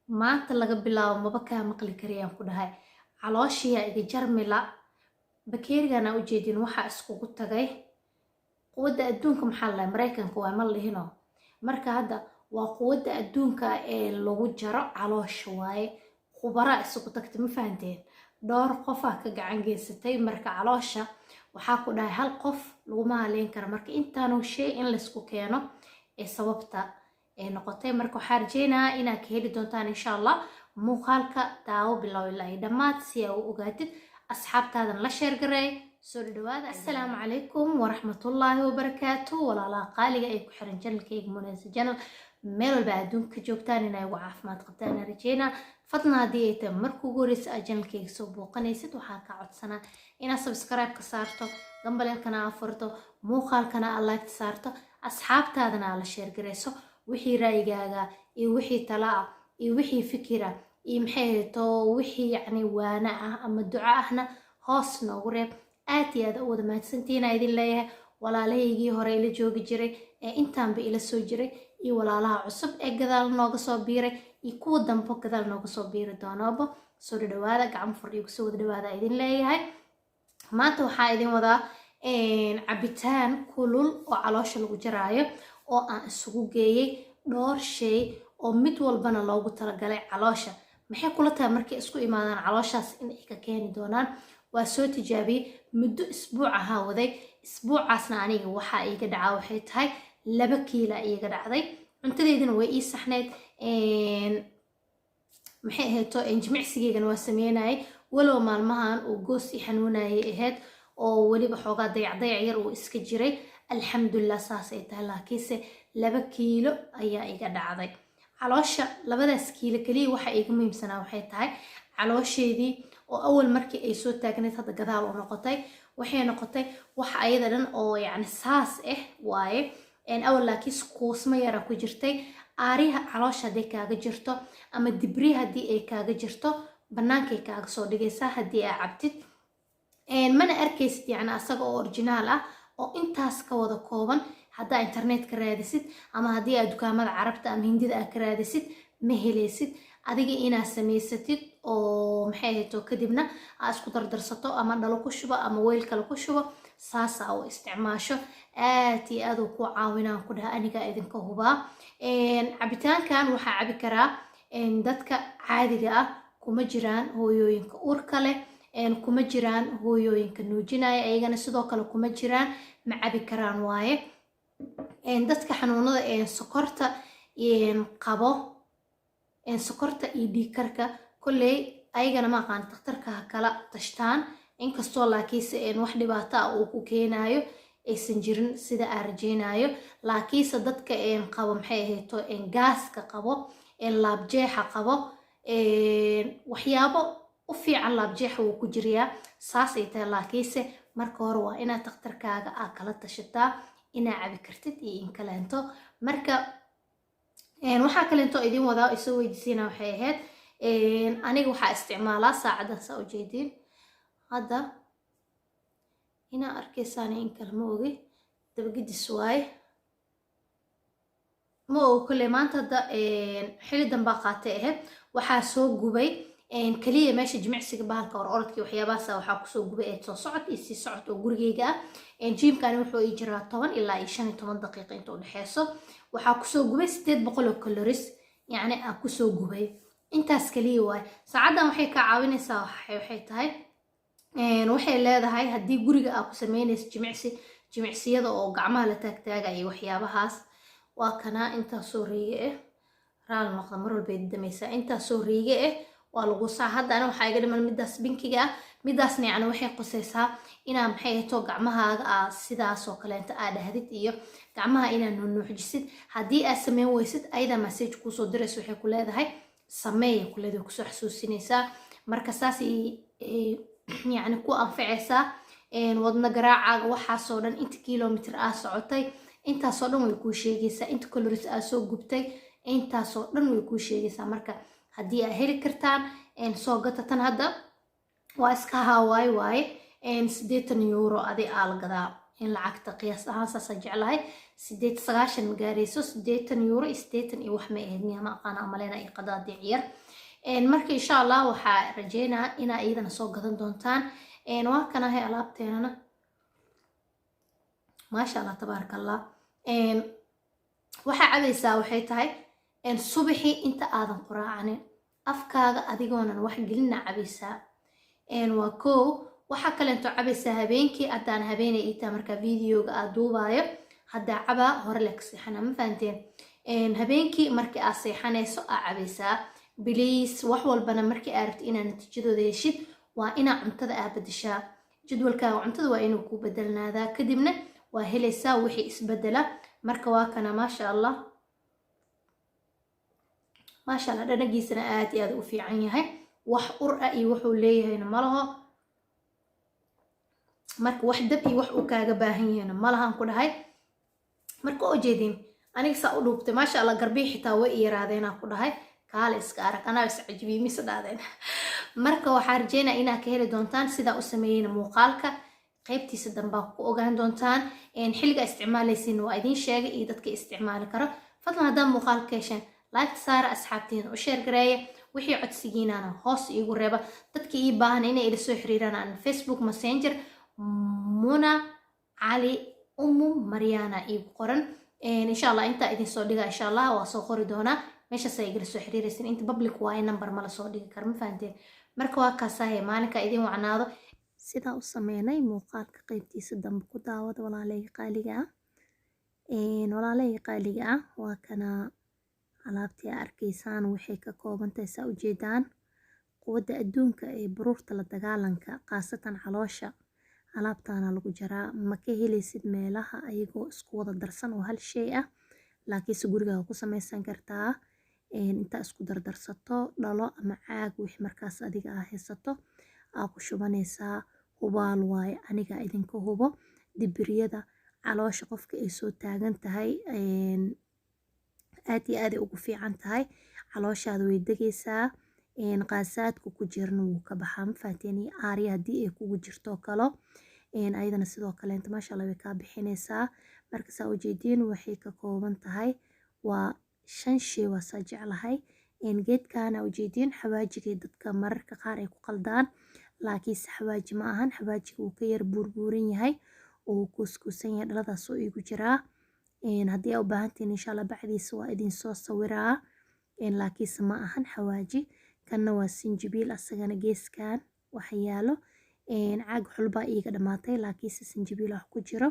maanta laga bilaabo maba kaa maqli kariyaan ku dhahay calooshiya iga jarmila bakeerigana ujeedin waxaa iskugu tagay quwadda adduunka maxaa la maraykanka waa ma lihino marka hadda waa quwadda adduunka ee lagu jaro caloosha waaye khubara isugu tagta ma fahanteen dhowr qofaa ka gacan geysatay marka caloosha waxaa ku dhahay hal qof laguma haleyn karo marka intaanu shay in laysku keeno ee sababta ee noqotay marka waxaa rajeynayaa inaad ka heli doontaan insha allah muuqaalka daawo bilow ilaa ay dhammaad si aa u ogaatid asxaabtaadan la sheergareey soo dhawaada assalaamu calaykum waraxmatullaahi wabarakaatu walaalaha qaaliga ay ku xiran janalkayga Munaza Channel meel walba adduunka joogtaan inay ugu caafimaad qabtaan rajeynaa fadlan haddii ay tahay markuu ugu horeysa aad janalkayga soo booqanaysid waxaa kaa codsanaa inaad subscribe ka saarto gambaleelkana aad furto muuqaalkana aad like saarto asxaabtaadana aad la sheergareyso wixii raayigaaga iyo wixii tala ah iyo wixii fikira iyo maxay to wixii yacni waana ah ama duco ahna hoos noogu reeb aad iyo aad u wada mahadsantihiin idin leeyahay walaalahaygii hore ila joogi jiray ee intaanba ila soo jiray iyo walaalaha cusub ee gadaal nooga soo biiray iyo kuwa dambo gadaal nooga soo biiri doonaaba soo dhawaada gacmo furdhiyo kusoo wada dhawaada idin leeyahay maanta waxaa idin wadaa cabitaan kulul oo caloosha lagu jaraayo oo aan isugu geeyay dhowr shay oo mid walbana loogu talagalay caloosha maxay kula tahay markay isku imaadaan calooshaas in ay ka keeni doonaan waa soo tijaabiyey muddo isbuuc ahaa waday isbuucaasna aniga waxaa iiga dhacaa waxay tahay 2 kiilo iiga dhacday cuntadeydina way ii saxneyd maxay ahayd jimicsigeygana waa sameynayay walow maalmahan uu goos i xanuunayay ahayd oo weliba xoogaa dayac yar uu iska jiray alxamdulillah saas ay tahay laakiinse 2 kiilo ayaa iga dhacday caloosha 2daas kiilo kaliya waxa iga muhiimsanaa waxay tahay caloosheedii oo awal markii ay soo taagneed hadda gadaal u noqotay waxay noqotay wax ayada dhan oo yacni saas waaye awal laakiin kuusma yara ku jirtay aariha caloosha hadday kaaga jirto ama dibri haddii ay kaaga jirto bannaankay kaaga soo dhigaysaa haddii aa cabtid mana arkaysid yacni asaga oo originaal ah oo intaas ka wada kooban haddaa internet ka raadisid ama haddii aad dukaamada carabta ama hindida aad ka raadisid ma helaysid adiga inaad samaysatid oo maxay ahayto kadibna aad isku dardarsato ama dhalo ku shubo ama weel kale ku shubo saasa oo isticmaasho aad iyo aad uu ku caawinaan ku dhaha aniga idinka hubaa cabitaankan waxaa cabi karaa dadka caadiga ah kuma jiraan hooyooyinka uurka leh kuma jiraan hooyooyinka nuujinaya ayagana sidoo kale kuma jiraan ma cabi karaan waaye dadka xanuunada sokorta qabo sokorta iyo dhiigkarka kolley ayagana ma aqaan dhakhtarka kala tashtaan inkastoo laakiinse wax dhibaato ah uu ku keenayo aysan jirin sida aan rajeynayo laakiinse dadka qabo maxay ahayto gaaska qabo laabjeexa qabo waxyaabo u fiican laabjeexa wuu ku jirayaa saas ay tahay laakiinse marka hore waa inaad dhakhtarkaaga aad kala tashataa inaa cabi kartid iyo in kaleento marka waxaa kaleento idin wadaa isoo weydiisiina waxay ahayd aniga waxaa isticmaalaa saacadan saa ujeediin hadda inaa arkaysaan in kale ma ogi dabagidis waaye ma ogi kolley maanta hadda xili dambaa qaatay ahayd waxaa soo gubay kaliya meesha jimicsiga bahalka orodkii waxyaabahaasa waxaa kusoo gubay soo socod iyo sii socod oo gurigeyga ah jiimkani wuxuu ii jiraa 10 ilaa 15 daqiiqo inta u dhexeyso waxaa kusoo gubay 800 oo calories yacni aan kusoo gubay intaas kaliya waay saacadan waxay ka caawinaysaa waxay tahay waxay leedahay haddii guriga aad ku sameynayso jimicsiyada oo gacmaha la taagtaagaya waxyaabahaas waa kanaa intaasoo riige raal noqda mar walba damaysaa intaasoo riige waa lagu saa hadda ana waxaa iga dhiman midaas binkiga ah midaasna yacni waxay qosaysaa inaa maxay ahayto gacmahaaga aa sidaas oo kaleenta aad dhahdid iyo gacmaha inaad nuunuujisid haddii aad sameyn weysid ayada message kuusoo diraysa waxay ku leedahay sameeya ku leedahay kusoo xasuusinaysaa marka saas yacni ku anfacaysaa wadna garaacaaga waxaasoo dhan inta kilomitir aa socotay intaasoo dhan way kuu sheegaysaa inta calories aa soo gubtay intaasoo dhan way kuu sheegaysaa marka haddii aad heli kartaan soo gata tan hadda waa iska hawaaye waaye 80 euro adi aa la gadaa in lacagta qiyaas ahaan saasa jeclahay 8 ma gaarayso 80 euro 80 iyo wax ma ahayd ma aqaan amalena ay qadaadi ciyar marka insha Allah waxaa rajeynaa inaa iyadana soo gadan doontaan waa kanahay alaabteenana maasha Allah tabaarakallah waxaa cabaysaa waxay tahay subaxii inta aadan quraacanin afkaaga adigoonan wax gelina cabaysaa waa koow waxaa kaleento cabaysaa habeenkii haddaan habeenay iitaa markaa videoga aad duubaayo haddaa cabaa hore le ka seexana ma fahanteen habeenkii markii aad seexanayso aa cabaysaa biliis wax walbana markii aad rabti inaad natiijadooda heshid waa inaa cuntada aa bedeshaa jadwalkaaga cuntada waa inuu ku bedelnaadaa kadibna waa helaysaa wixii isbedela marka waa kana maasha Allah dhanagiisana aad iyo aad u fiican yahay wax ur ah iyo wuxuu leeyahayna malaho marka wax dab iyo wax uu kaaga baahan yahayna malahan ku dhahay marka oo jeedin aniga saa u dhuubtay maasha Allah garbii xitaa way yaraadeen ku dhahay kaale iska arag anaa is cajibi mis dhaadeen marka waxaa rajeynaa inaad ka heli doontaan sida u sameeyeen muuqaalka qaybtiisa dambe ku ogaan doontaan xilliga isticmaalaysiin waa idin sheegay iyo dadka isticmaali karo fadlan hadaa muuqaalka hesheen like saara asxaabtiin u share gareeya wixii codsigiinana hoos iigu reeba dadka ii baahan inay ila soo xiriiraan aan Facebook Messenger Muna Ali Mariana iigu qoran insha Allah inta idin soo dhiga insha Allah waa soo qori doonaa meeshaas ay igala soo xiriiraysan inta public waa number ma la soo dhigi karo ma fahanteen marka waa kaasahay maalinka idin wacnaado sidaa u sameynay muuqaalka qaybtiisa dambe ku daawada walaaleyga qaaliga ah waa kana alaabtii arkaysaan waxay ka koobantahay saa ujeedaan quwadda adduunka ee baruurta la dagaalanka qaasatan caloosha alaabtaana lagu jaraa ma ka helaysid meelaha ayagoo isku wada darsan oo hal shay ah laakiinse gurigaaga ku samaysan kartaa inta isku dardarsato dhalo ama caag wixii markaas adiga ah haysato aa ku shubanaysaa hubaal waaye aniga idinka hubo dibriyada caloosha qofka ay soo taagan tahay aad iyo aad ay ugu fiican tahay calooshaada way degaysaa qaasaadku ku jirna wuu ka baxaa ma fahanteen iyo aarya haddii ay kugu jirto kalo ayadana sidoo kaleenta maasha Allah way kaa bixinaysaa marka saa ujeediin waxay ka kooban tahay waa 5 shay waa saa jeclahay geedkaana ujeediin xawaajigay dadka mararka qaar ay ku qaldaan laakiinse xawaaji ma ahan xawaajiga uu ka yar buurbuuran yahay oo kuuskuusan yahay dhaladaas oo igu jiraa haddii aa u baahantiin insha Allah bacdiisa waa idin soo sawiraa laakiinse ma ahan xawaaji kanna waa sinjibiil asagana geeskan waxa yaalo caag xulbaa iiga dhamaatay laakiinse sinjibiil wax ku jiro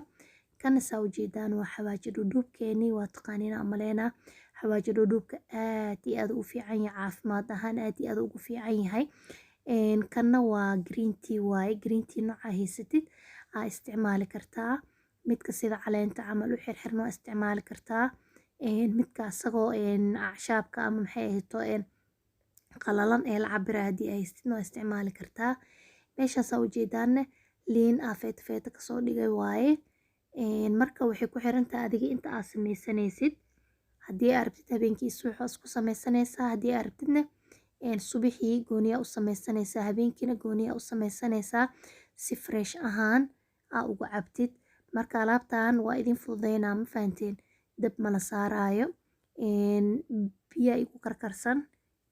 kana saa ujeedaan waa xawaaji dhudhuubkeeni waa taqaaniina amaleena xawaaji dhudhuubka aad iyo aad u fiican yahay caafimaad ahaan aad iyo aad ugu fiican yahay kanna waa green tea waaye green tea nooca haysatid aa isticmaali kartaa midka sida caleenta camal u xirxirno waa isticmaali kartaa midka asagoo acshaabka ama maxay ahayto qalalan ee la cabira haddii ay haystid waa isticmaali kartaa meeshaasaa ujeedaanne liin aa feeta kasoo dhigay waaye marka waxay ku xirantahay adiga inta aad samaysanaysid haddii aad rabtid habeenkii subax isku samaysanaysaa haddii aad rabtidna subaxii gooniyaa u samaysanaysaa habeenkiina gooniyaa u samaysanaysaa si fresh ahaan aa ugu cabtid marka alaabtan waa idin fududeynaa ma fahanteen dab mala saaraayo biyaa igu karkarsan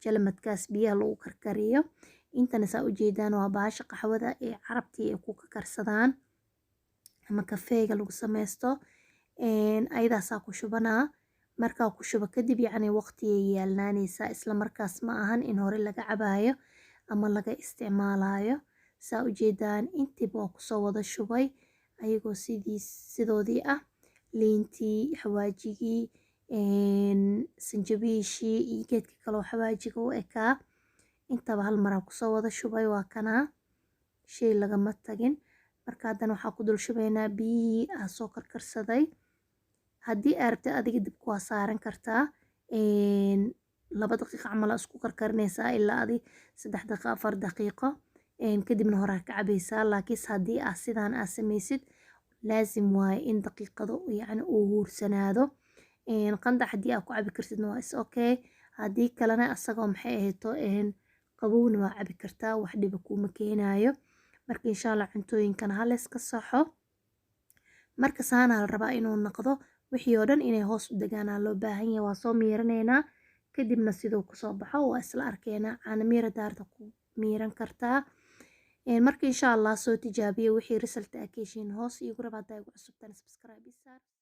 jalamadkaas biyaha lagu karkariyo intana saa ujeedaan waa baasha qaxwada ee carabtii ay ku karsadaan ama kafeega lagu samaysto ayadaasaa ku shubanaa markaa ku shuba kadib yacni waqtigay yaalnaanaysaa isla markaas ma ahan in hore laga cabaayo ama laga isticmaalayo saa ujeedaan intiiba waa kusoo wada shubay ayagoo sidoodii ah liintii xawaajigii sanjabiishii iyo geedkii kaloo xawaajiga u ekaa intaba hal maraa kusoo wada shubay waa kanaa shay lagama tagin marka haddana waxaa ku dul shubaynaa biyihii aa soo karkarsaday haddii aad rabtid adiga dibku waa saaran kartaa 2 daqiiqo camal isku karkarinaysaa ilaa adi 3 daqiiqo 4 daqiiqo kadibna horaa ka cabaysaa laakiinse haddii aa sidaan aa samaysid laazim waaye in daqiiqado yacni uu huursanaado qandac haddii aa ku cabi kartidna waa is okay haddii kalena asagoo maxay ahayto qabowna waa cabi kartaa wax dhiba kuuma keenayo marka insha Allah cuntooyinkana ha la iska saxo marka saana la rabaa inuu noqdo wixii oo dhan inay hoos u degaanaa loo baahan yahay waa soo miiranaynaa kadibna siduu kusoo baxo waa isla arkaynaa caana miira daarta ku miiran kartaa marka insha allah soo tijaabiyo wixii result ah ka heshiin hoos iigu raba haddaa igu cusubtaan subscribe